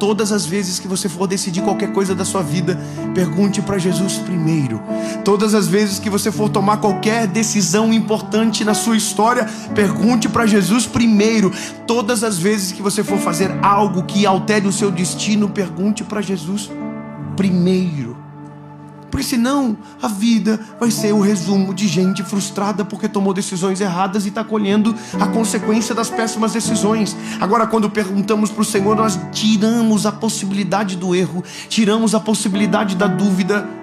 Todas as vezes que você for decidir qualquer coisa da sua vida, pergunte para Jesus primeiro. Todas as vezes que você for tomar qualquer decisão importante na sua história, pergunte para Jesus primeiro. Todas as vezes que você for fazer algo que altere o seu destino, pergunte para Jesus primeiro. Porque senão a vida vai ser o resumo de gente frustrada porque tomou decisões erradas e está colhendo a consequência das péssimas decisões. Agora, quando perguntamos para o Senhor, nós tiramos a possibilidade do erro, tiramos a possibilidade da dúvida.